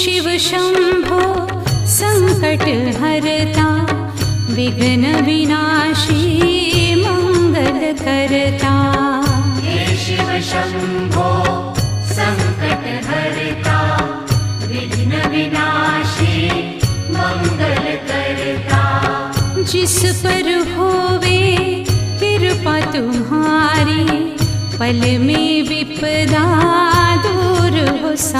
शिव शंभो संकट हरता, विघ्न विनाशी मंगल करता। हे शिव शंभो संकट हरता, विघ्न विनाशी मंगल करता। जिस पर होवे कृपा तुम्हारी, पल में विपदा